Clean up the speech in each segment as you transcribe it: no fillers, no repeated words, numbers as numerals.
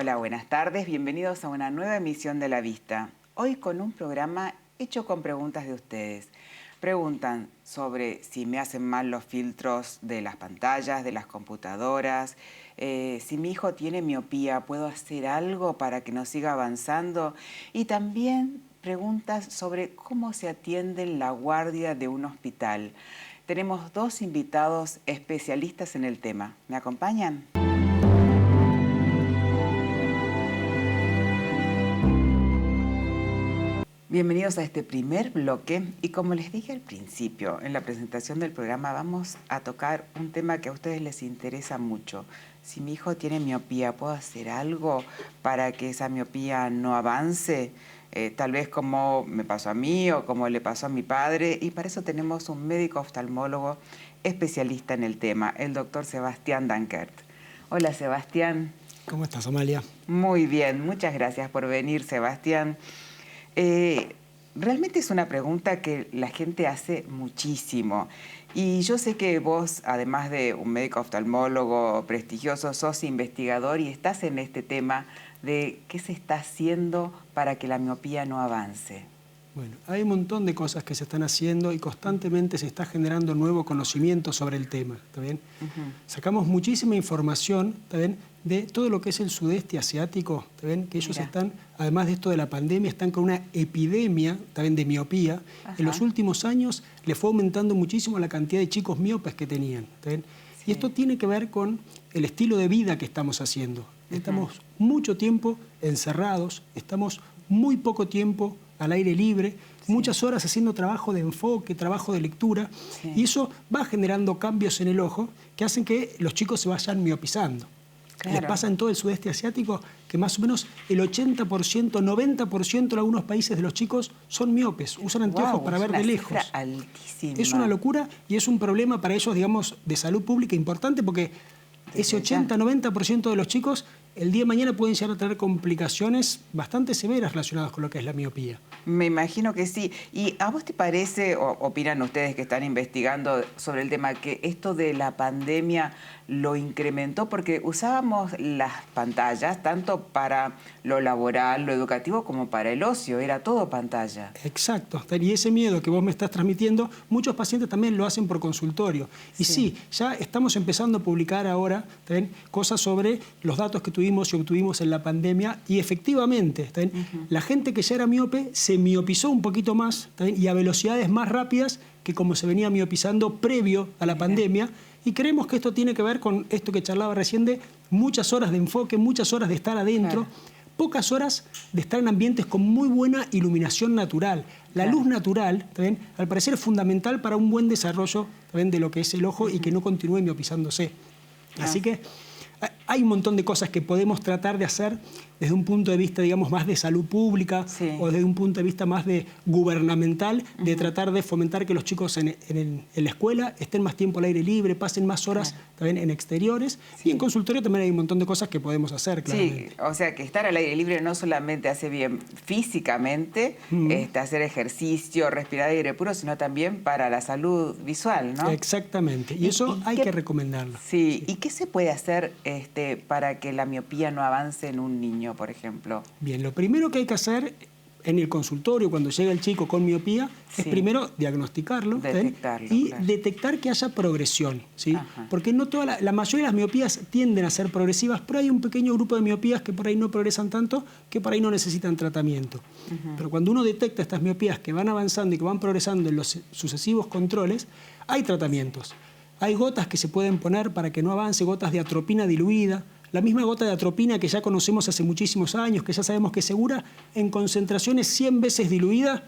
Hola, buenas tardes. Bienvenidos a una nueva emisión de La Vista. Hoy con un programa hecho con preguntas de ustedes. Preguntan sobre si me hacen mal los filtros de las pantallas, de las computadoras, si mi hijo tiene miopía, ¿puedo hacer algo para que no siga avanzando? Y también preguntas sobre cómo se atiende la guardia de un hospital. Tenemos dos invitados especialistas en el tema. ¿Me acompañan? Bienvenidos a este primer bloque y como les dije al principio, en la presentación del programa vamos a tocar un tema que a ustedes les interesa mucho. Si mi hijo tiene miopía, ¿puedo hacer algo para que esa miopía no avance? Tal vez como me pasó a mí o como le pasó a mi padre, y para eso tenemos un médico oftalmólogo especialista en el tema, el doctor Sebastián Dankert. Hola, Sebastián. ¿Cómo estás, Amalia? Muy bien, muchas gracias por venir, Sebastián. Realmente es una pregunta que la gente hace muchísimo. Y yo sé que vos, además de un médico oftalmólogo prestigioso, sos investigador y estás en este tema de qué se está haciendo para que la miopía no avance. Bueno, hay un montón de cosas que se están haciendo y constantemente se está generando nuevo conocimiento sobre el tema, ¿está bien? Sacamos muchísima información, ¿está bien?, de todo lo que es el sudeste asiático, ¿está bien?, que ellos están, además de esto de la pandemia, están con una epidemia, ¿está bien?, de miopía. En los últimos años les fue aumentando muchísimo la cantidad de chicos miopes que tenían, ¿está bien? Y esto tiene que ver con el estilo de vida que estamos haciendo. Estamos mucho tiempo encerrados, estamos muy poco tiempo al aire libre, muchas horas haciendo trabajo de enfoque, trabajo de lectura, y eso va generando cambios en el ojo que hacen que los chicos se vayan miopizando. Les pasa en todo el sudeste asiático que más o menos el 80%, 90% en algunos países de los chicos son miopes, usan anteojos para ver de lejos. Altísima. Es una locura y es un problema para ellos, digamos, de salud pública importante porque ese 80-90% de los chicos el día de mañana pueden llegar a tener complicaciones bastante severas relacionadas con lo que es la miopía. Me imagino que sí. ¿Y a vos te parece, o opinan ustedes que están investigando sobre el tema, que esto de la pandemia lo incrementó? Porque usábamos las pantallas tanto para lo laboral, lo educativo, como para el ocio. Era todo pantalla. Exacto. Y ese miedo que vos me estás transmitiendo, muchos pacientes también lo hacen por consultorio. Y sí, ya estamos empezando a publicar ahora también cosas sobre los datos que tuvimos y obtuvimos en la pandemia. Y efectivamente, la gente que ya era miope se miopizó un poquito más y a velocidades más rápidas que como se venía miopizando previo a la pandemia. Y creemos que esto tiene que ver con esto que charlaba recién de muchas horas de enfoque, muchas horas de estar adentro, pocas horas de estar en ambientes con muy buena iluminación natural. La luz natural, al parecer, es fundamental para un buen desarrollo de lo que es el ojo y que no continúe miopizándose. Así que hay un montón de cosas que podemos tratar de hacer desde un punto de vista, digamos, más de salud pública o desde un punto de vista más de gubernamental, de tratar de fomentar que los chicos en la escuela estén más tiempo al aire libre, pasen más horas también en exteriores. Y en consultorio también hay un montón de cosas que podemos hacer, claramente. Sí, o sea que estar al aire libre no solamente hace bien físicamente, hacer ejercicio, respirar aire puro, sino también para la salud visual, ¿no? Exactamente, y eso hay que recomendarlo. Sí, ¿y qué se puede hacer para que la miopía no avance en un niño, por ejemplo? Bien, lo primero que hay que hacer en el consultorio, cuando llega el chico con miopía, es primero diagnosticarlo y detectar que haya progresión, ¿sí? Porque no la mayoría de las miopías tienden a ser progresivas, pero hay un pequeño grupo de miopías que por ahí no progresan tanto, que por ahí no necesitan tratamiento. Pero cuando uno detecta estas miopías que van avanzando y que van progresando en los sucesivos controles, hay tratamientos. Hay gotas que se pueden poner para que no avance, gotas de atropina diluida. La misma gota de atropina que ya conocemos hace muchísimos años, que ya sabemos que es segura, en concentraciones 100 veces diluida,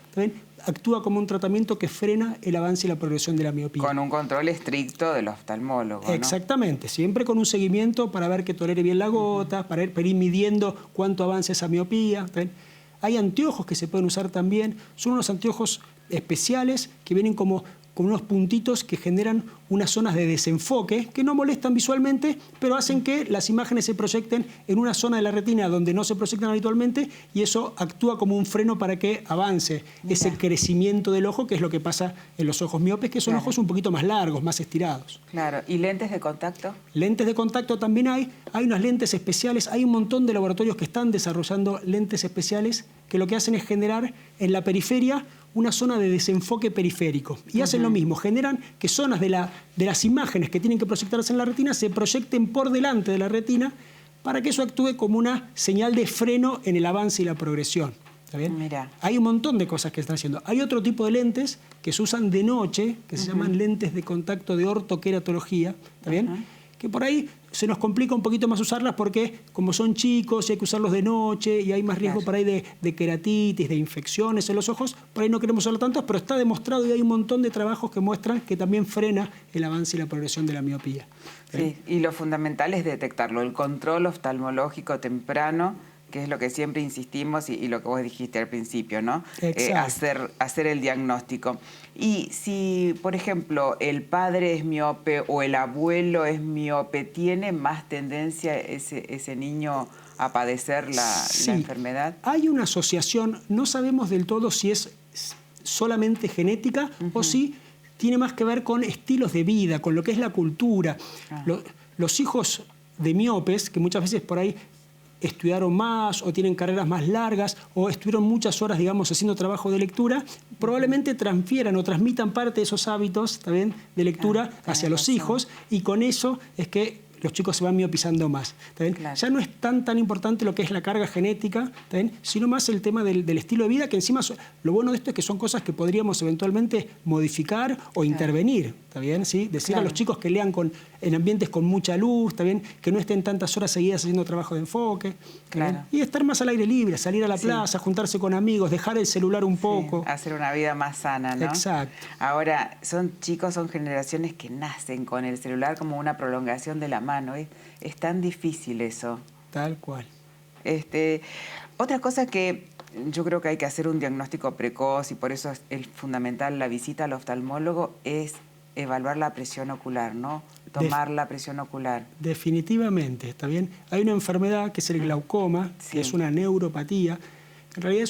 actúa como un tratamiento que frena el avance y la progresión de la miopía. Con un control estricto del oftalmólogo, ¿no? Exactamente, siempre con un seguimiento para ver que tolere bien la gota, para ir midiendo cuánto avanza esa miopía. Hay anteojos que se pueden usar también, son unos anteojos especiales que vienen como con unos puntitos que generan unas zonas de desenfoque que no molestan visualmente, pero hacen que las imágenes se proyecten en una zona de la retina donde no se proyectan habitualmente, y eso actúa como un freno para que avance ese crecimiento del ojo, que es lo que pasa en los ojos miopes, que son ojos un poquito más largos, más estirados. Claro. ¿Y lentes de contacto? Lentes de contacto también hay unas lentes especiales, hay un montón de laboratorios que están desarrollando lentes especiales que lo que hacen es generar en la periferia una zona de desenfoque periférico. Y hacen lo mismo, generan que zonas de las imágenes que tienen que proyectarse en la retina se proyecten por delante de la retina para que eso actúe como una señal de freno en el avance y la progresión. ¿Está bien? Mira. Hay un montón de cosas que están haciendo. Hay otro tipo de lentes que se usan de noche, que se llaman lentes de contacto de ortoqueratología, ¿está bien? Que por ahí se nos complica un poquito más usarlas porque como son chicos y hay que usarlos de noche y hay más riesgo por ahí de queratitis, de infecciones en los ojos, por ahí no queremos usarlo tanto, pero está demostrado y hay un montón de trabajos que muestran que también frena el avance y la progresión de la miopía. Sí, y lo fundamental es detectarlo, el control oftalmológico temprano, que es lo que siempre insistimos y lo que vos dijiste al principio, ¿no? Hacer el diagnóstico. Y si, por ejemplo, el padre es miope o el abuelo es miope, ¿tiene más tendencia ese niño a padecer la enfermedad? Hay una asociación, no sabemos del todo si es solamente genética o si tiene más que ver con estilos de vida, con lo que es la cultura. Los hijos de miopes, que muchas veces por ahí estudiaron más o tienen carreras más largas o estuvieron muchas horas, digamos, haciendo trabajo de lectura, probablemente transfieran o transmitan parte de esos hábitos también de lectura hacia los hijos, y con eso es que los chicos se van miopizando más. Claro. Ya no es tan importante lo que es la carga genética, sino más el tema del estilo de vida, que encima lo bueno de esto es que son cosas que podríamos eventualmente modificar o intervenir. ¿Está bien? ¿Sí? Decir a los chicos que lean en ambientes con mucha luz, ¿está bien? Que no estén tantas horas seguidas haciendo trabajo de enfoque. Y estar más al aire libre, salir a la plaza, juntarse con amigos, dejar el celular un poco. Hacer una vida más sana, ¿no? Exacto. Ahora, son generaciones que nacen con el celular como una prolongación de la mano. Es tan difícil eso. Tal cual. Otra cosa que yo creo que hay que hacer un diagnóstico precoz, y por eso es fundamental la visita al oftalmólogo, es evaluar la presión ocular, ¿no? Tomar la presión ocular. Definitivamente, ¿está bien? Hay una enfermedad que es el glaucoma, que es una neuropatía. En realidad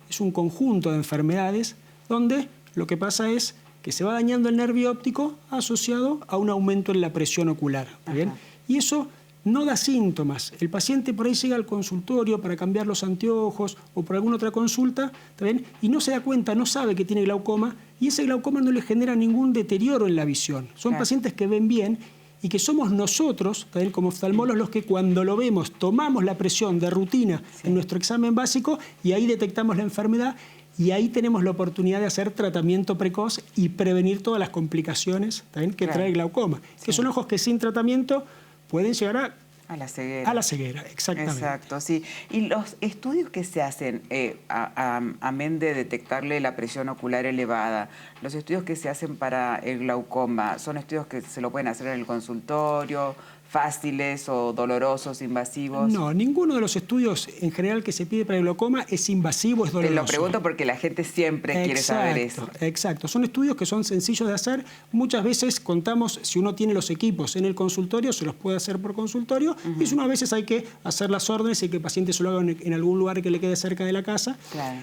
es un conjunto de enfermedades donde lo que pasa es que se va dañando el nervio óptico asociado a un aumento en la presión ocular, ¿está bien? Y eso no da síntomas. El paciente por ahí llega al consultorio para cambiar los anteojos o por alguna otra consulta, ¿está bien? Y no se da cuenta, no sabe que tiene glaucoma, y ese glaucoma no le genera ningún deterioro en la visión. Son pacientes que ven bien y que somos nosotros, ¿está bien?, como oftalmólogos, los que cuando lo vemos tomamos la presión de rutina en nuestro examen básico y ahí detectamos la enfermedad. Y ahí tenemos la oportunidad de hacer tratamiento precoz y prevenir todas las complicaciones también que trae el glaucoma, que son ojos que sin tratamiento pueden llegar a la ceguera. A la ceguera, exactamente. Exacto, sí. Y los estudios que se hacen, amén de detectarle la presión ocular elevada, los estudios que se hacen para el glaucoma, ¿son estudios que se lo pueden hacer en el consultorio, fáciles o dolorosos, invasivos? No, ninguno de los estudios en general que se pide para el glaucoma es invasivo, es doloroso. Te lo pregunto porque la gente siempre quiere saber eso. Exacto, son estudios que son sencillos de hacer. Muchas veces contamos, si uno tiene los equipos en el consultorio, se los puede hacer por consultorio, y si uno a veces hay que hacer las órdenes y que el paciente se lo haga en algún lugar que le quede cerca de la casa.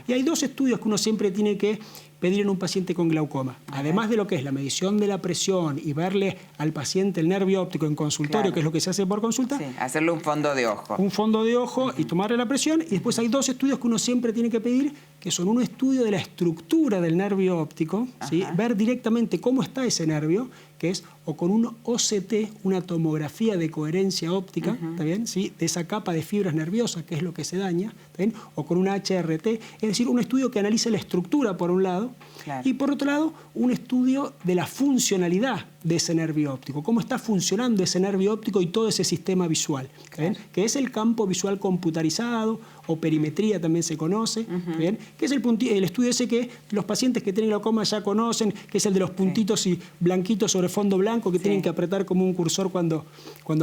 Y hay dos estudios que uno siempre tiene que pedir en un paciente con glaucoma. Además de lo que es la medición de la presión y verle al paciente el nervio óptico en consultorio, que es lo que se hace por consulta. Sí, hacerle un fondo de ojo. Un fondo de ojo y tomarle la presión. Y después hay dos estudios que uno siempre tiene que pedir, que son un estudio de la estructura del nervio óptico, ¿sí? Ver directamente cómo está ese nervio, que es o con un OCT, una tomografía de coherencia óptica, ¿está bien? ¿Sí? De esa capa de fibras nerviosas, que es lo que se daña, ¿está bien? O con un HRT, es decir, un estudio que analice la estructura por un lado, y por otro lado, un estudio de la funcionalidad de ese nervio óptico, cómo está funcionando ese nervio óptico y todo ese sistema visual, ¿bien? Que es el campo visual computarizado, o perimetría también se conoce, ¿bien? Que es el estudio ese que los pacientes que tienen glaucoma ya conocen, que es el de los puntitos y blanquitos sobre fondo blanco que tienen que apretar como un cursor cuando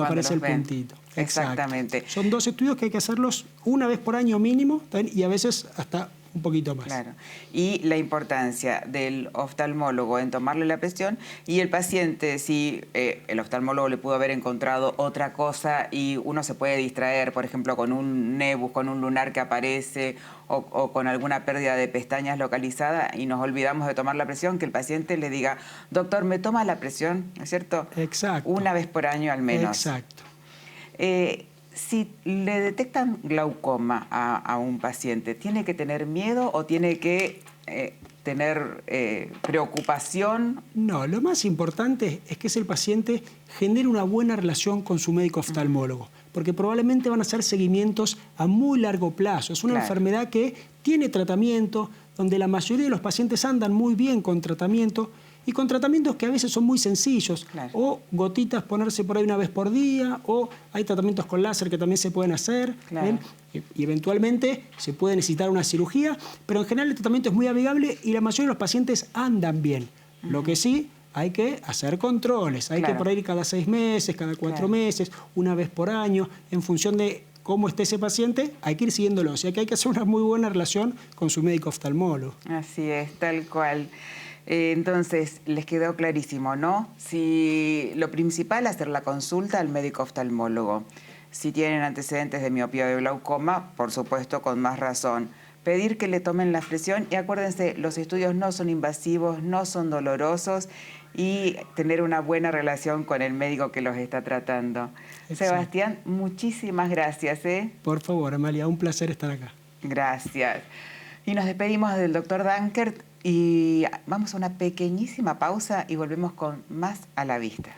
aparece el puntito. Exactamente. Son dos estudios que hay que hacerlos una vez por año mínimo, ¿bien? Y a veces hasta un poquito más. Claro. Y la importancia del oftalmólogo en tomarle la presión y el paciente, si el oftalmólogo le pudo haber encontrado otra cosa y uno se puede distraer, por ejemplo, con un nebus, con un lunar que aparece o con alguna pérdida de pestañas localizada y nos olvidamos de tomar la presión, que el paciente le diga, doctor, ¿me toma la presión? ¿No es cierto? Exacto. Una vez por año al menos. Exacto. Si le detectan glaucoma a un paciente, ¿tiene que tener miedo o tiene que tener preocupación? No, lo más importante es que el paciente genere una buena relación con su médico oftalmólogo, porque probablemente van a hacer seguimientos a muy largo plazo. Es una enfermedad que tiene tratamiento, donde la mayoría de los pacientes andan muy bien con tratamiento, y con tratamientos que a veces son muy sencillos, o gotitas ponerse por ahí una vez por día, o hay tratamientos con láser que también se pueden hacer, y eventualmente se puede necesitar una cirugía, pero en general el tratamiento es muy amigable y la mayoría de los pacientes andan bien. Lo que sí, hay que hacer controles, hay que por ahí cada 6 meses, cada 4 meses, una vez por año, en función de cómo esté ese paciente, hay que ir siguiéndolo. O sea que hay que hacer una muy buena relación con su médico oftalmólogo. Así es, tal cual. Entonces, les quedó clarísimo, ¿no? Si lo principal es hacer la consulta al médico oftalmólogo. Si tienen antecedentes de miopía o de glaucoma, por supuesto, con más razón. Pedir que le tomen la presión y acuérdense, los estudios no son invasivos, no son dolorosos y tener una buena relación con el médico que los está tratando. Exacto. Sebastián, muchísimas gracias. Por favor, Amalia, un placer estar acá. Gracias. Y nos despedimos del doctor Dankert y vamos a una pequeñísima pausa y volvemos con más A la Vista.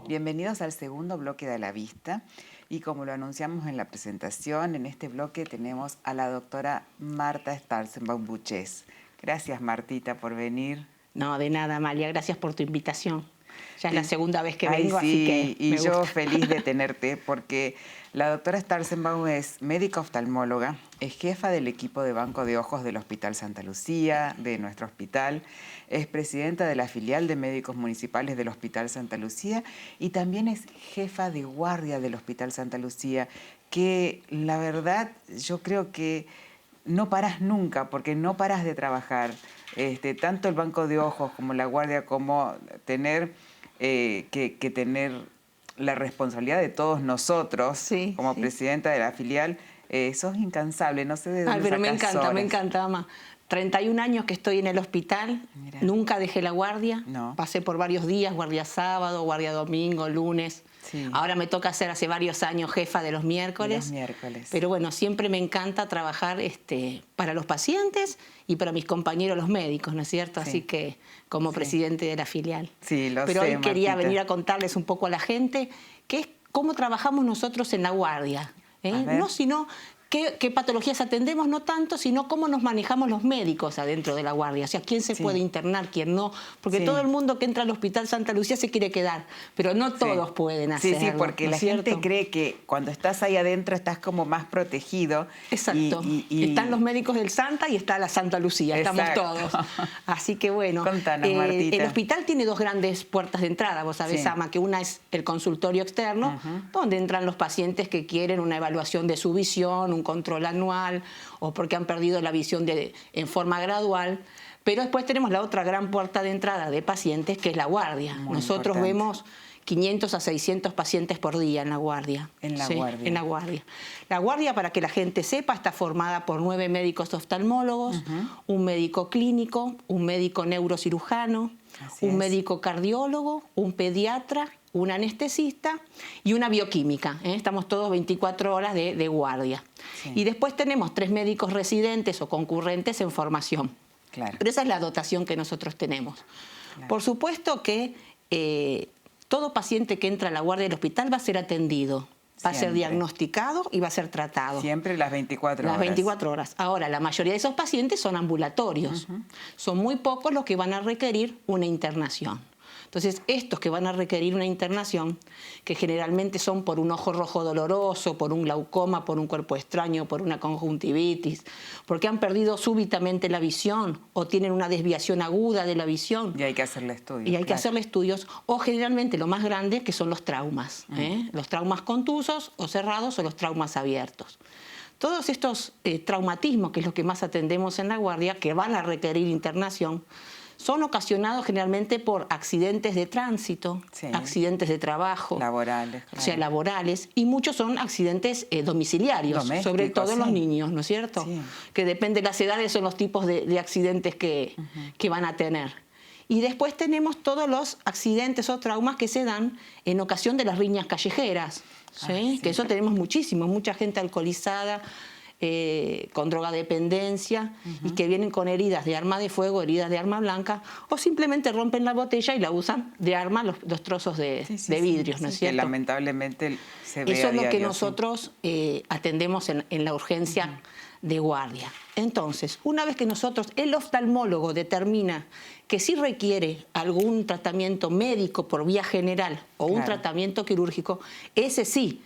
Bienvenidos al segundo bloque de A la Vista y como lo anunciamos en la presentación, en este bloque tenemos a la doctora Marta Starzenbaum-Buches. Gracias, Martita, por venir. No, de nada, Amalia, gracias por tu invitación. Ya es la segunda vez que vengo, sí, así que y yo feliz de tenerte porque la doctora Starzenbaum es médica oftalmóloga, es jefa del equipo de Banco de Ojos del Hospital Santa Lucía, de nuestro hospital, es presidenta de la filial de médicos municipales del Hospital Santa Lucía y también es jefa de guardia del Hospital Santa Lucía, que la verdad yo creo que no paras nunca porque no paras de trabajar. Tanto el Banco de Ojos como la guardia, como tener que tener la responsabilidad de todos nosotros, como presidenta de la filial, sos incansable, no sé de dónde pero sacas horas. me encanta, Ama. 31 años que estoy en el hospital, nunca dejé la guardia, pasé por varios días, guardia sábado, guardia domingo, lunes. Sí. Ahora me toca ser hace varios años jefa de los miércoles. Pero bueno, siempre me encanta trabajar para los pacientes y para mis compañeros los médicos, ¿no es cierto? Así que como presidente de la filial. Sí, lo Pero sé, hoy quería Martita. venir a contarles un poco a la gente qué es cómo trabajamos nosotros en la guardia. No sino qué patologías atendemos, no tanto, sino cómo nos manejamos los médicos adentro de la guardia. O sea, quién se puede internar, quién no. Porque todo el mundo que entra al Hospital Santa Lucía se quiere quedar, pero no todos pueden hacerlo. Sí, porque la gente cree que cuando estás ahí adentro estás como más protegido. Exacto. Están los médicos del Santa y está la Santa Lucía. Estamos todos. Así que bueno. Contanos, Martita. El hospital tiene 2 grandes puertas de entrada, vos sabés, Ama, que una es el consultorio externo, donde entran los pacientes que quieren una evaluación de su visión, un control anual o porque han perdido la visión en forma gradual. Pero después tenemos la otra gran puerta de entrada de pacientes, que es la guardia. Nosotros vemos 500 a 600 pacientes por día en la guardia. En la guardia. En la guardia. La guardia, para que la gente sepa, está formada por 9 médicos oftalmólogos, un médico clínico, un médico neurocirujano, un médico cardiólogo, un pediatra, un anestesista y una bioquímica. Estamos todos 24 horas de guardia. Y después tenemos 3 médicos residentes o concurrentes en formación. Pero esa es la dotación que nosotros tenemos. Por supuesto que todo paciente que entra a la guardia del hospital va a ser atendido. Va a ser diagnosticado y va a ser tratado. Siempre las 24 horas. Las 24 horas. Ahora, la mayoría de esos pacientes son ambulatorios. Son muy pocos los que van a requerir una internación. Entonces, estos que van a requerir una internación, que generalmente son por un ojo rojo doloroso, por un glaucoma, por un cuerpo extraño, por una conjuntivitis, porque han perdido súbitamente la visión o tienen una desviación aguda de la visión. Y hay que hacerle estudios. Y hay que hacerle estudios, o generalmente lo más grande, que son los traumas. Los traumas contusos o cerrados o los traumas abiertos. Todos estos traumatismos, que es lo que más atendemos en la guardia, que van a requerir internación, son ocasionados generalmente por accidentes de tránsito, accidentes de trabajo, laborales, o sea, laborales, y muchos son accidentes domiciliarios, sobre todo en los niños, ¿no es cierto? Sí. Que depende de las edades, son los tipos de accidentes que van a tener. Y después tenemos todos los accidentes o traumas que se dan en ocasión de las riñas callejeras, ¿sí? Que eso tenemos muchísimo, mucha gente alcoholizada, con drogadependencia, y que vienen con heridas de arma de fuego, heridas de arma blanca, o simplemente rompen la botella y la usan de arma, los trozos de vidrios, ¿no es cierto? Que lamentablemente se ve eso a es lo diario, que nosotros atendemos en la urgencia de guardia. Entonces, una vez que nosotros, el oftalmólogo determina que sí requiere algún tratamiento médico por vía general o un tratamiento quirúrgico, ese sí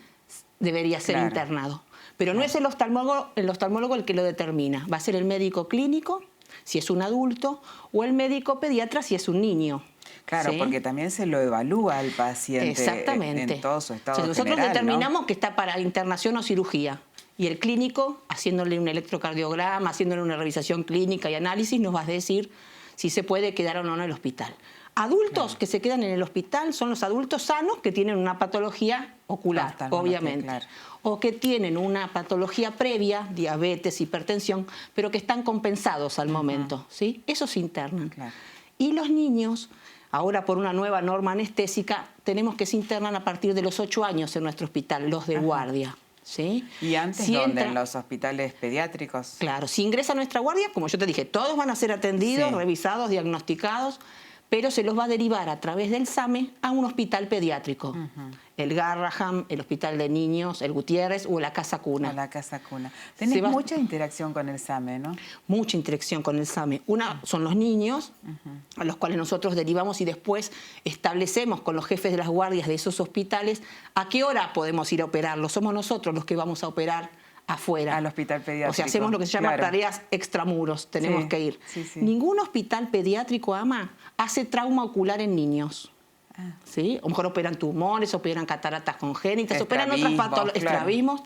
debería ser internado. Pero no es el oftalmólogo el que lo determina. Va a ser el médico clínico, si es un adulto, o el médico pediatra, si es un niño. Claro, ¿sí? porque también se lo evalúa al paciente. Exactamente. En todo su estado general. Nosotros general, determinamos, ¿no?, que está para internación o cirugía. Y el clínico, haciéndole un electrocardiograma, haciéndole una revisación clínica y análisis, nos va a decir si se puede quedar o no en el hospital. Adultos que se quedan en el hospital son los adultos sanos que tienen una patología ocular, obviamente. O que tienen una patología previa, diabetes, hipertensión, pero que están compensados al momento, ¿sí? Esos se internan. Y los niños, ahora por una nueva norma anestésica, tenemos que se internan a partir de los 8 años en nuestro hospital, los de guardia. ¿Sí? ¿Y antes dónde? ¿En los hospitales pediátricos? Claro, si ingresa a nuestra guardia, como yo te dije, todos van a ser atendidos, revisados, diagnosticados, pero se los va a derivar a través del SAME a un hospital pediátrico. El Garraham, el Hospital de Niños, el Gutiérrez o la Casa Cuna. O la Casa Cuna. Tenés mucha interacción con el SAME, ¿no? Mucha interacción con el SAME. Una son los niños, a los cuales nosotros derivamos y después establecemos con los jefes de las guardias de esos hospitales a qué hora podemos ir a operarlos. Somos nosotros los que vamos a operar afuera. Al hospital pediátrico. O sea, hacemos lo que se llama tareas extramuros, tenemos que ir. Ningún hospital pediátrico, AMA, hace trauma ocular en niños. ¿Sí? A lo mejor operan tumores, operan cataratas congénitas, operan otras patologías, estrabismos,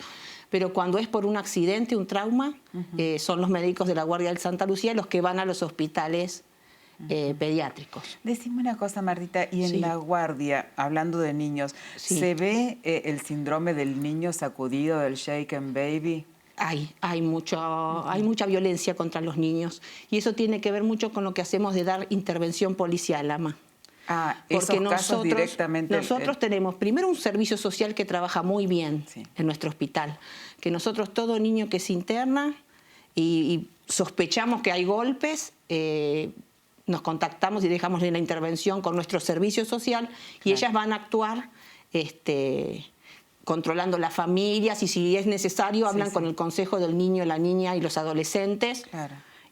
pero cuando es por un accidente, un trauma, son los médicos de la Guardia del Santa Lucía los que van a los hospitales pediátricos. Decime una cosa, Martita, y en la guardia, hablando de niños, ¿se ve el síndrome del niño sacudido, del shaken baby? Hay mucha violencia contra los niños, y eso tiene que ver mucho con lo que hacemos de dar intervención policial, AMA. Porque nosotros tenemos primero un servicio social que trabaja muy bien en nuestro hospital, que nosotros todo niño que se interna y sospechamos que hay golpes, nos contactamos y dejamos la intervención con nuestro servicio social y ellas van a actuar controlando las familias, y si es necesario hablan con el consejo del niño, la niña y los adolescentes,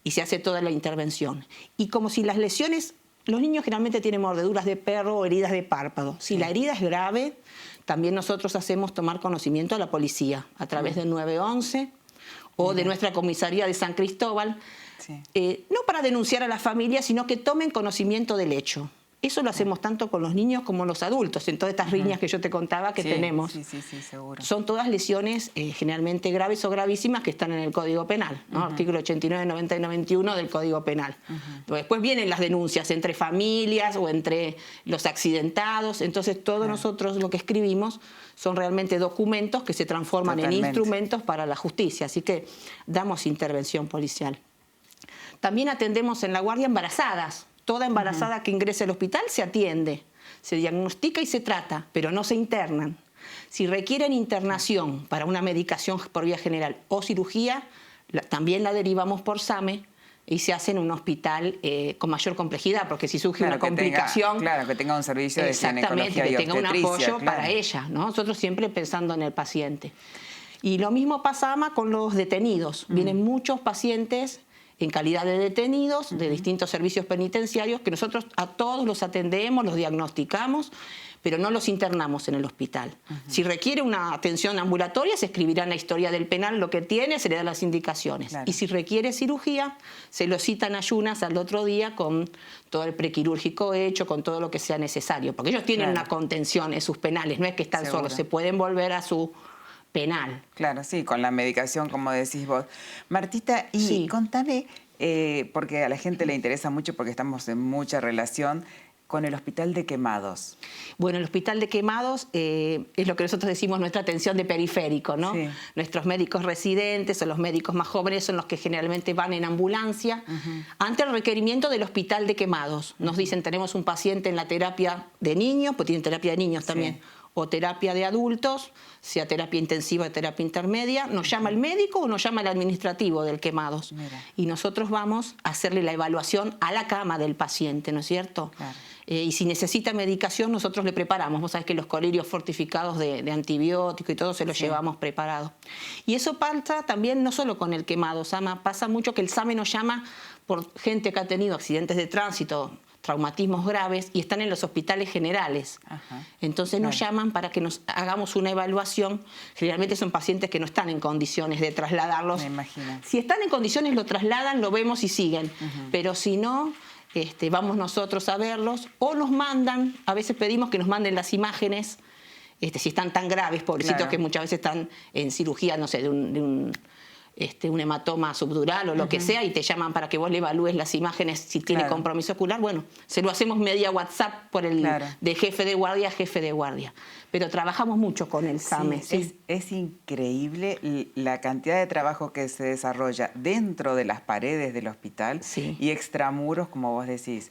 y se hace toda la intervención. Y como si las lesiones, los niños generalmente tienen mordeduras de perro o heridas de párpado. Si la herida es grave, también nosotros hacemos tomar conocimiento a la policía a través del 911 o de nuestra comisaría de San Cristóbal, no para denunciar a la familia, sino que tomen conocimiento del hecho. Eso lo hacemos tanto con los niños como los adultos, en todas estas riñas que yo te contaba que tenemos. Seguro. Son todas lesiones generalmente graves o gravísimas que están en el Código Penal, ¿no? Artículo 89, 90 y 91 del Código Penal. Después vienen las denuncias entre familias o entre los accidentados. Entonces, todos nosotros lo que escribimos son realmente documentos que se transforman en instrumentos para la justicia. Así que damos intervención policial. También atendemos en la guardia embarazadas. Toda embarazada que ingrese al hospital se atiende, se diagnostica y se trata, pero no se internan. Si requieren internación para una medicación por vía general o cirugía, también la derivamos por SAME y se hace en un hospital con mayor complejidad, porque si surge una complicación... que tenga un servicio de ginecología y que tenga un apoyo para ella, ¿no? Nosotros siempre pensando en el paciente. Y lo mismo pasa, AMA, con los detenidos. Vienen muchos pacientes en calidad de detenidos de distintos servicios penitenciarios, que nosotros a todos los atendemos, los diagnosticamos, pero no los internamos en el hospital. Si requiere una atención ambulatoria, se escribirá en la historia del penal lo que tiene, se le dan las indicaciones. Claro. Y si requiere cirugía, se lo citan ayunas al otro día con todo el prequirúrgico hecho, con todo lo que sea necesario. Porque ellos tienen una contención en sus penales, no es que están solos, se pueden volver a su penal. Claro, sí, con la medicación, como decís vos. Martita, y contame, porque a la gente le interesa mucho, porque estamos en mucha relación, con el Hospital de Quemados. Bueno, el Hospital de Quemados es lo que nosotros decimos nuestra atención de periférico, ¿no? Sí. Nuestros médicos residentes o los médicos más jóvenes son los que generalmente van en ambulancia ante el requerimiento del Hospital de Quemados. Nos dicen, tenemos un paciente en la terapia de niños, pues tienen terapia de niños también, o terapia de adultos, sea terapia intensiva o terapia intermedia, nos llama el médico o nos llama el administrativo del Quemados. Mira. Y nosotros vamos a hacerle la evaluación a la cama del paciente, ¿no es cierto? Claro. Y si necesita medicación, nosotros le preparamos. Vos sabés que los colirios fortificados de antibióticos y todo se los llevamos preparados. Y eso pasa también no solo con el Quemado, Sama, pasa mucho que el SAME nos llama por gente que ha tenido accidentes de tránsito, traumatismos graves y están en los hospitales generales. Entonces nos llaman para que nos hagamos una evaluación. Generalmente son pacientes que no están en condiciones de trasladarlos. Me imagino. Si están en condiciones lo trasladan, lo vemos y siguen. Pero si no, vamos nosotros a verlos o nos mandan, a veces pedimos que nos manden las imágenes, si están tan graves, pobrecitos, que muchas veces están en cirugía, no sé, de un hematoma subdural o lo que sea, y te llaman para que vos le evalúes las imágenes si tiene compromiso ocular. Bueno, se lo hacemos media WhatsApp por el de jefe de guardia a jefe de guardia. Pero trabajamos mucho con el SAME. Es increíble la cantidad de trabajo que se desarrolla dentro de las paredes del hospital y extramuros, como vos decís.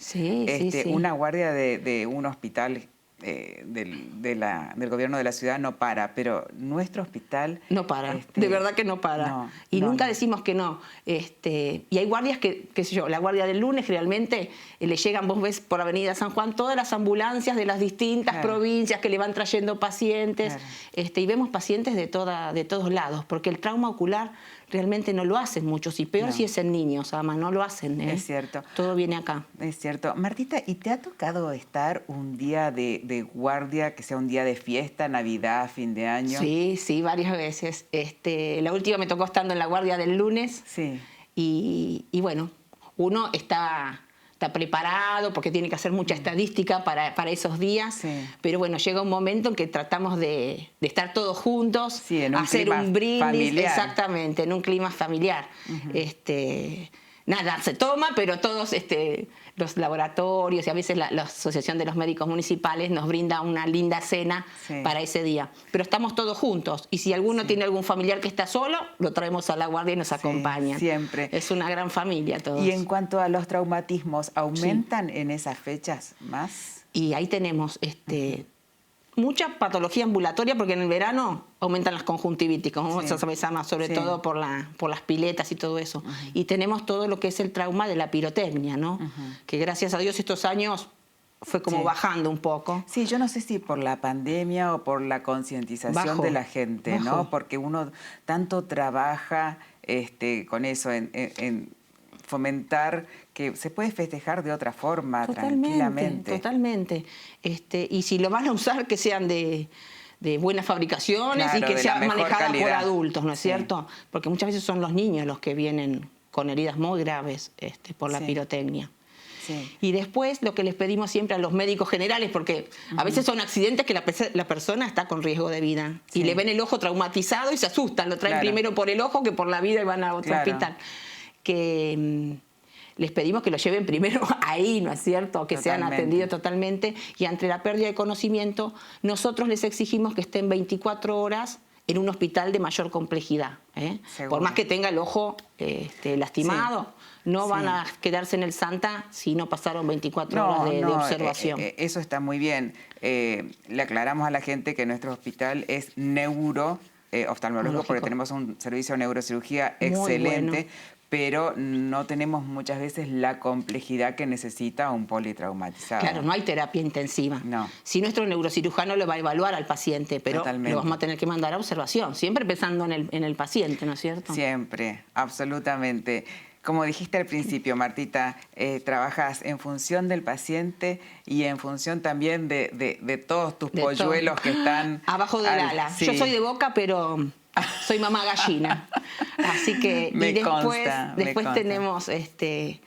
Una guardia de un hospital del gobierno de la ciudad no para, pero nuestro hospital... No para, de verdad que no para. Nunca decimos que no. Y hay guardias que, qué sé yo, la guardia del lunes generalmente le llegan, vos ves por Avenida San Juan, todas las ambulancias de las distintas provincias que le van trayendo pacientes. Y vemos pacientes de todos lados, porque el trauma ocular realmente no lo hacen muchos, y peor si es en niños, además no lo hacen. Es cierto. Todo viene acá. Es cierto. Martita, ¿y te ha tocado estar un día de guardia, que sea un día de fiesta, Navidad, fin de año? Sí, varias veces. La última me tocó estando en la guardia del lunes. Sí. Y bueno, uno está preparado porque tiene que hacer mucha estadística para esos días, pero bueno, llega un momento en que tratamos de estar todos juntos, hacer un brindis, familiar. Exactamente, en un clima familiar. Nada se toma, pero todos los laboratorios y a veces la Asociación de los Médicos Municipales nos brinda una linda cena para ese día. Pero estamos todos juntos, y si alguno tiene algún familiar que está solo, lo traemos a la guardia y nos acompaña. Siempre. Es una gran familia todos. Y en cuanto a los traumatismos, ¿aumentan en esas fechas más? Y ahí tenemos mucha patología ambulatoria, porque en el verano aumentan las conjuntivitis, como se llama, sobre todo por las piletas y todo eso. Y tenemos todo lo que es el trauma de la pirotecnia, ¿no? Que gracias a Dios estos años fue como bajando un poco. Sí, yo no sé si por la pandemia o por la concientización de la gente, ¿no? Porque uno tanto trabaja con eso, en fomentar que se puede festejar de otra forma, tranquilamente. Totalmente. Y si lo van a usar, que sean de buenas fabricaciones y que sean manejadas por adultos, ¿no es cierto? Porque muchas veces son los niños los que vienen con heridas muy graves por la pirotecnia. Y después lo que les pedimos siempre a los médicos generales, porque a veces son accidentes que la persona está con riesgo de vida y le ven el ojo traumatizado y se asustan, lo traen primero por el ojo que por la vida y van a otro hospital. Que les pedimos que lo lleven primero ahí, ¿no es cierto? Que sean atendidos totalmente, y ante la pérdida de conocimiento nosotros les exigimos que estén 24 horas en un hospital de mayor complejidad. Por más que tenga el ojo lastimado, no van a quedarse en el Santa si no pasaron 24 horas de observación. Eso está muy bien. Le aclaramos a la gente que nuestro hospital es oftalmológico, porque tenemos un servicio de neurocirugía excelente, pero no tenemos muchas veces la complejidad que necesita un politraumatizado. Claro, no hay terapia intensiva. Si nuestro neurocirujano lo va a evaluar al paciente, pero lo vamos a tener que mandar a observación, siempre pensando en el paciente, ¿no es cierto? Siempre, absolutamente. Como dijiste al principio, Martita, trabajas en función del paciente y en función también de todos tus polluelos que están... Abajo del ala. Sí. Yo soy de Boca, pero soy mamá gallina. Así que después tenemos el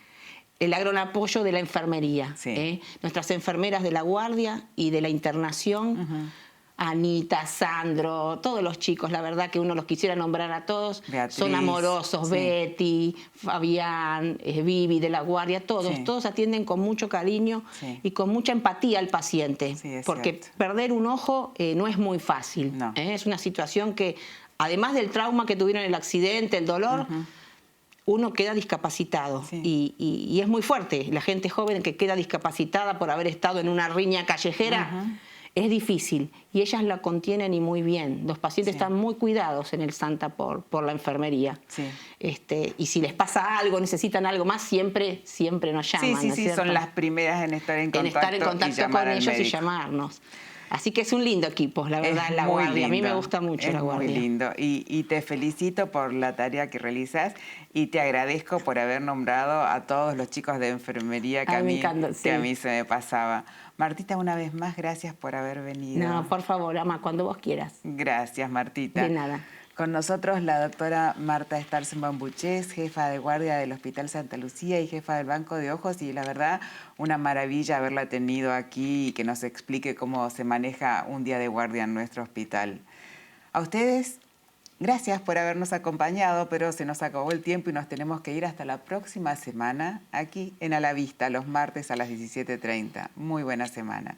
gran apoyo de la enfermería. Sí. Nuestras enfermeras de la guardia y de la internación, Anita, Sandro, todos los chicos, la verdad que uno los quisiera nombrar a todos, Beatriz, son amorosos, sí. Betty, Fabián, Vivi de la guardia, todos atienden con mucho cariño y con mucha empatía al paciente, porque cierto. Perder un ojo no es muy fácil, no. Es una situación que, además del trauma que tuvieron, el accidente, el dolor, uno queda discapacitado y es muy fuerte. La gente joven que queda discapacitada por haber estado en una riña callejera, es difícil y ellas la contienen y muy bien. Los pacientes están muy cuidados en el Santa por la enfermería. Y si les pasa algo, necesitan algo más, siempre nos llaman. Sí, son las primeras en estar en contacto con ellos y llamarnos. Así que es un lindo equipo, la verdad, la guardia. A mí me gusta mucho la guardia. Es muy lindo. Y te felicito por la tarea que realizas y te agradezco por haber nombrado a todos los chicos de enfermería que, a mí se me pasaba. Martita, una vez más, gracias por haber venido. No, por favor, Ama, cuando vos quieras. Gracias, Martita. De nada. Con nosotros la doctora Marta Starsen-Bambuchés, jefa de guardia del Hospital Santa Lucía y jefa del Banco de Ojos, y la verdad, una maravilla haberla tenido aquí y que nos explique cómo se maneja un día de guardia en nuestro hospital. A ustedes, gracias por habernos acompañado, pero se nos acabó el tiempo y nos tenemos que ir hasta la próxima semana aquí en A la Vista, los martes a las 17:30. Muy buena semana.